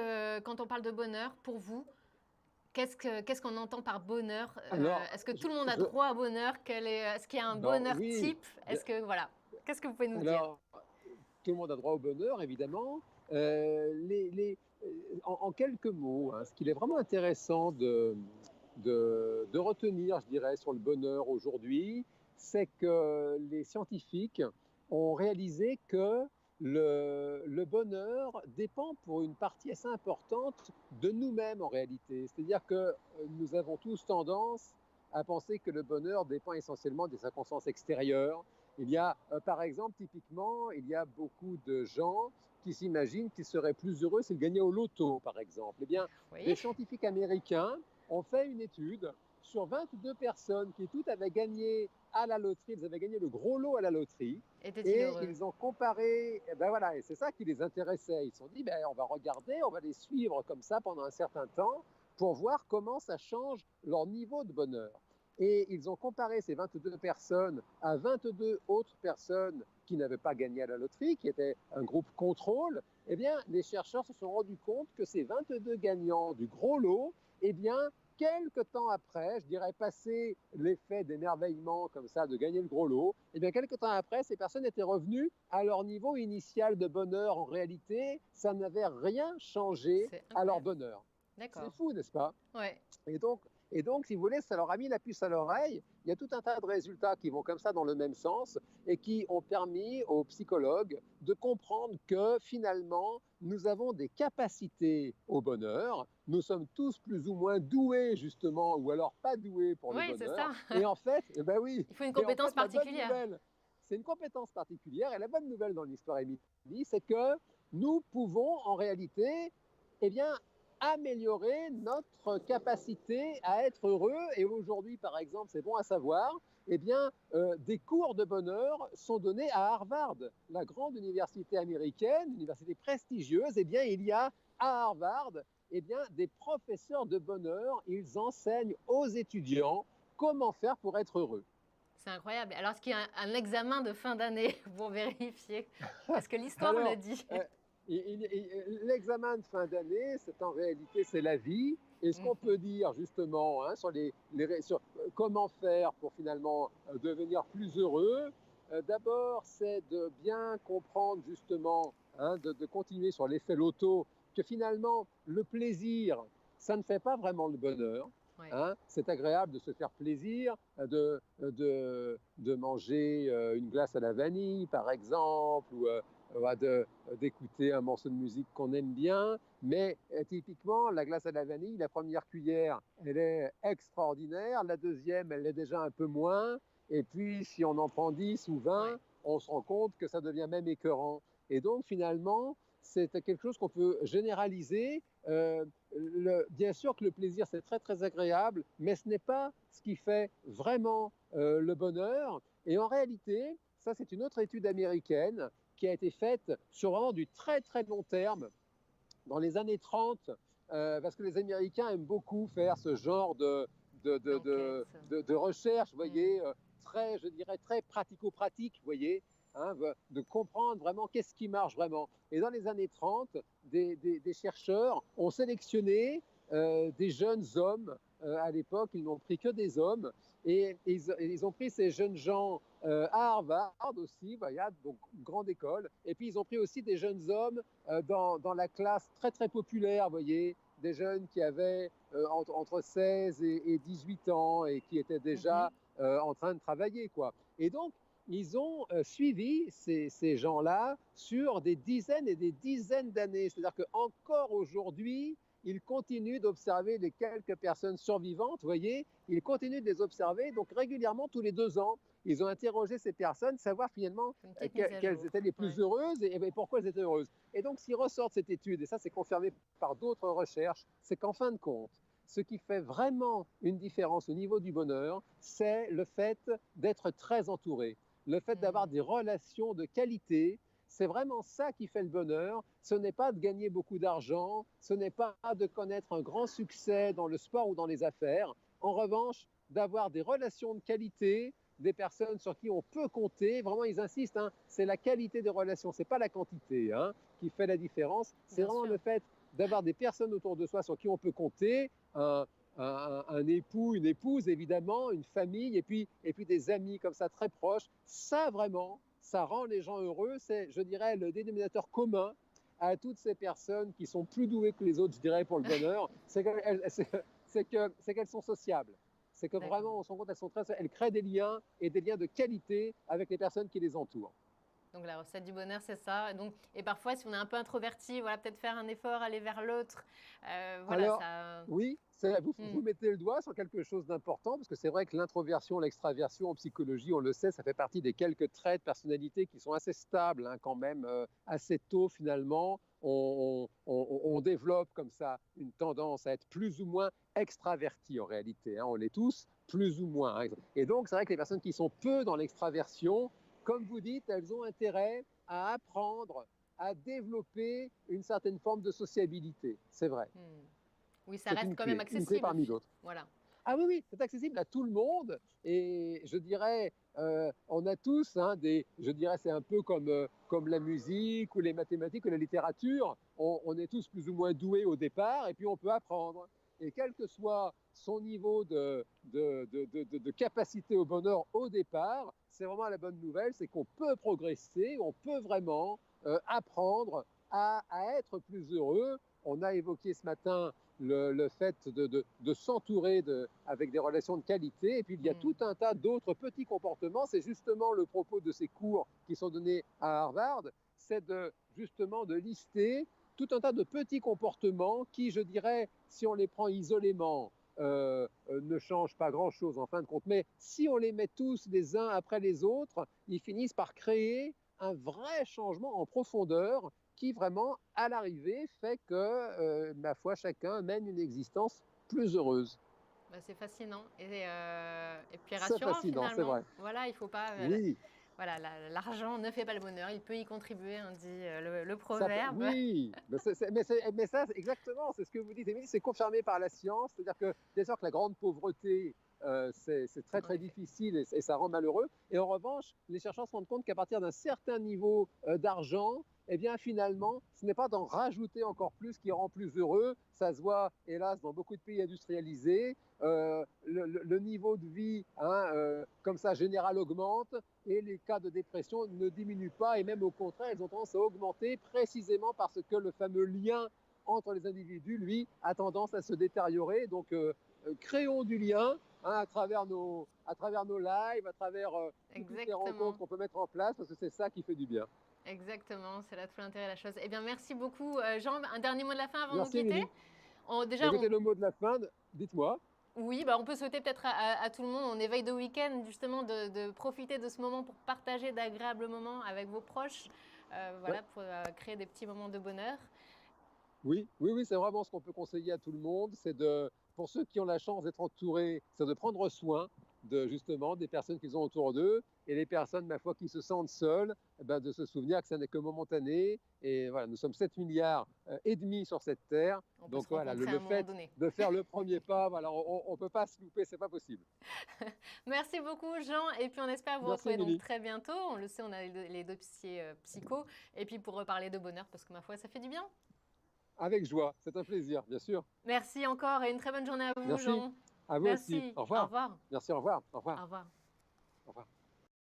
quand on parle de bonheur, pour vous, qu'est-ce qu'on entend par bonheur? Alors, Est-ce que tout le monde a droit à bonheur? Est-ce qu'il y a un non, bonheur oui, type? Est-ce que voilà, qu'est-ce que vous pouvez nous dire? alors, tout le monde a droit au bonheur, évidemment. En quelques mots, hein, ce qu'il est vraiment intéressant de retenir, je dirais, sur le bonheur aujourd'hui, c'est que les scientifiques ont réalisé que le bonheur dépend pour une partie assez importante de nous-mêmes en réalité. C'est-à-dire que nous avons tous tendance à penser que le bonheur dépend essentiellement des circonstances extérieures. Il y a, par exemple, typiquement, il y a beaucoup de gens qui s'imaginent qu'ils seraient plus heureux s'ils gagnaient au loto, par exemple. Eh bien, des Oui, scientifiques américains ont fait une étude sur 22 personnes qui toutes avaient gagné à la loterie, ils avaient gagné le gros lot à la loterie, était-il et heureux? ils ont comparé, et ben voilà, et c'est ça qui les intéressait. Ils se sont dit, ben, on va regarder, on va les suivre comme ça pendant un certain temps pour voir comment ça change leur niveau de bonheur. Et ils ont comparé ces 22 personnes à 22 autres personnes qui n'avaient pas gagné à la loterie, qui étaient un groupe contrôle. Eh bien, les chercheurs se sont rendus compte que ces 22 gagnants du gros lot, eh bien, quelques temps après, je dirais passé l'effet d'émerveillement comme ça de gagner le gros lot, eh bien, quelques temps après, ces personnes étaient revenues à leur niveau initial de bonheur. En réalité, ça n'avait rien changé C'est à leur incroyable. bonheur. C'est D'accord. fou, n'est-ce pas? Ouais. Et donc, et donc, si vous voulez, ça leur a mis la puce à l'oreille. Il y a tout un tas de résultats qui vont comme ça dans le même sens et qui ont permis aux psychologues de comprendre que finalement, nous avons des capacités au bonheur. Nous sommes tous plus ou moins doués, justement, ou alors pas doués pour le Oui, c'est bonheur. ça. Et en fait, eh ben oui, Il faut une et en compétence fait, la bonne particulière. nouvelle, c'est une compétence particulière. Et la bonne nouvelle dans l'histoire, Émilie, c'est que nous pouvons en réalité, eh bien, améliorer notre capacité à être heureux. Et aujourd'hui, par exemple, c'est bon à savoir, eh bien, des cours de bonheur sont donnés à Harvard, la grande université américaine, université prestigieuse. Eh bien, il y a à Harvard, eh bien, des professeurs de bonheur. Ils enseignent aux étudiants comment faire pour être heureux. C'est incroyable. Alors, est-ce qu'il y a un examen de fin d'année pour vérifier? Est-ce que l'histoire le Alors, dit? euh, l'examen de fin d'année, c'est en réalité, c'est la vie. Et ce qu'on peut dire justement hein, sur comment faire pour finalement devenir plus heureux, d'abord, c'est de bien comprendre justement, hein, de continuer sur l'effet loto, que finalement, le plaisir, ça ne fait pas vraiment le bonheur. Ouais. Hein. C'est agréable de se faire plaisir, de manger une glace à la vanille, par exemple, ou d'écouter un morceau de musique qu'on aime bien. Mais typiquement, la glace à la vanille, la première cuillère, elle est extraordinaire. La deuxième, elle l'est déjà un peu moins. Et puis, si on en prend 10 ou Ouais. 20, on se rend compte que ça devient même écœurant. Et donc, finalement, c'est quelque chose qu'on peut généraliser. Bien sûr que le plaisir, c'est très, très agréable, mais ce n'est pas ce qui fait vraiment le bonheur. Et en réalité, ça, c'est une autre étude américaine qui a été faite sur vraiment du très très long terme, dans les années 30, parce que les Américains aiment beaucoup faire ce genre D'enquête. de recherche, vous Hmm. voyez, très, je dirais, très pratico-pratique, vous voyez, hein, de comprendre vraiment qu'est-ce qui marche vraiment. Et dans les années 30, des chercheurs ont sélectionné des jeunes hommes. À l'époque, ils n'ont pris que des hommes. Et ils ont pris ces jeunes gens à Harvard aussi, voilà, donc grande école. Et puis, ils ont pris aussi des jeunes hommes dans la classe très très populaire, vous voyez, des jeunes qui avaient entre 16 et 18 ans et qui étaient déjà Mhm. en train de travailler, quoi. Et donc, ils ont suivi ces gens-là sur des dizaines et des dizaines d'années. C'est-à-dire qu'encore aujourd'hui, ils continuent d'observer les quelques personnes survivantes, vous voyez, ils continuent de les observer, donc régulièrement, tous les 2 ans, ils ont interrogé ces personnes, savoir finalement Une petite mise à quelles jour. étaient les plus Ouais. heureuses et pourquoi elles étaient heureuses. Et donc, s'il ressort de cette étude, et ça c'est confirmé par d'autres recherches, c'est qu'en fin de compte, ce qui fait vraiment une différence au niveau du bonheur, c'est le fait d'être très entouré, le fait d'avoir Hmm. des relations de qualité. C'est vraiment ça qui fait le bonheur. Ce n'est pas de gagner beaucoup d'argent, ce n'est pas de connaître un grand succès dans le sport ou dans les affaires. En revanche, d'avoir des relations de qualité, des personnes sur qui on peut compter. Vraiment, ils insistent, hein, c'est la qualité des relations, c'est pas la quantité hein, qui fait la différence. C'est Bien vraiment le sûr. fait d'avoir des personnes autour de soi sur qui on peut compter, un époux, une épouse évidemment, une famille, et puis des amis comme ça très proches. Ça vraiment, ça rend les gens heureux. C'est, je dirais, le dénominateur commun à toutes ces personnes qui sont plus douées que les autres, je dirais, pour le bonheur, c'est qu'elles sont sociables. C'est que D'accord. vraiment, on se rend compte, elles créent des liens et des liens de qualité avec les personnes qui les entourent. Donc la recette du bonheur, c'est ça. Donc, et parfois, si on est un peu introverti, voilà, peut-être faire un effort, aller vers l'autre. Voilà, Alors, ça. oui, Hmm. vous mettez le doigt sur quelque chose d'important, parce que c'est vrai que l'introversion, l'extraversion en psychologie, on le sait, ça fait partie des quelques traits de personnalité qui sont assez stables, hein, quand même, assez tôt finalement. On développe comme ça une tendance à être plus ou moins extraverti en réalité, hein, on l'est tous, plus ou moins, hein. Et donc, c'est vrai que les personnes qui sont peu dans l'extraversion, comme vous dites, elles ont intérêt à apprendre à développer une certaine forme de sociabilité. C'est vrai. Hmm. Oui, ça C'est reste quand même une clé accessible. parmi d'autres. Voilà. Ah oui, oui, c'est accessible à tout le monde. Et je dirais, on a tous, hein, je dirais, c'est un peu comme la musique ou les mathématiques ou la littérature. On est tous plus ou moins doués au départ et puis on peut apprendre. Et quel que soit son niveau de capacité au bonheur au départ, c'est vraiment la bonne nouvelle, c'est qu'on peut progresser, on peut vraiment apprendre à être plus heureux. On a évoqué ce matin le fait de s'entourer avec des relations de qualité. Et puis, il y a Hmm. tout un tas d'autres petits comportements. C'est justement le propos de ces cours qui sont donnés à Harvard, c'est justement de lister tout un tas de petits comportements qui, je dirais, si on les prend isolément, ne changent pas grand-chose en fin de compte. Mais si on les met tous les uns après les autres, ils finissent par créer un vrai changement en profondeur qui vraiment, à l'arrivée, fait que, ma foi, chacun mène une existence plus heureuse. Bah, c'est fascinant et puis C'est rassurant fascinant, c'est finalement. vrai. Voilà, il faut pas. Oui, Voilà, l'argent ne fait pas le bonheur, il peut y contribuer, on dit le proverbe. oui, mais ça, exactement, c'est ce que vous dites, Émilie, c'est confirmé par la science, c'est-à-dire que, bien sûr que la grande pauvreté, c'est très En très effet. difficile et ça rend malheureux. Et en revanche, les chercheurs se rendent compte qu'à partir d'un certain niveau d'argent, eh bien finalement, ce n'est pas d'en rajouter encore plus qui rend plus heureux. Ça se voit, hélas, dans beaucoup de pays industrialisés. Le niveau de vie, hein, comme ça, général augmente et les cas de dépression ne diminuent pas et même au contraire, ils ont tendance à augmenter précisément parce que le fameux lien entre les individus, lui, a tendance à se détériorer. Donc, créons du lien, hein, à travers nos lives, à travers toutes les rencontres Exactement. qu'on peut mettre en place, parce que c'est ça qui fait du bien. Exactement, c'est là tout l'intérêt de la chose. Eh bien, merci beaucoup, Jean. Un dernier mot de la fin avant de nous Merci, quitter. Émilie. Déjà, Écoutez, le mot de la fin, dites-moi. oui, bah, on peut souhaiter peut-être à tout le monde, en éveil de week-end, justement, de profiter de ce moment pour partager d'agréables moments avec vos proches, Ouais. voilà, pour créer des petits moments de bonheur. Oui, oui, oui, c'est vraiment ce qu'on peut conseiller à tout le monde. Pour ceux qui ont la chance d'être entourés, c'est de prendre soin justement des personnes qu'ils ont autour d'eux et les personnes, ma foi, qui se sentent seules, eh ben, de se souvenir que ça n'est que momentané. Et voilà, nous sommes 7 milliards et demi sur cette terre. On peut Donc se voilà, rencontrer à le un moment fait donné. de faire le premier pas, voilà, on ne peut pas se louper, c'est pas possible. Merci beaucoup, Jean. Et puis, on espère vous Merci, retrouver donc Émilie. très bientôt. On le sait, on a les dossiers psycho. Et puis, pour reparler de bonheur, parce que ma foi, ça fait du bien. Avec joie, c'est un plaisir, bien sûr. Merci encore et une très bonne journée à vous, Merci. Jean. À vous aussi. Merci. Au Au revoir. revoir. Merci, au revoir. Au revoir. Au revoir. Au revoir.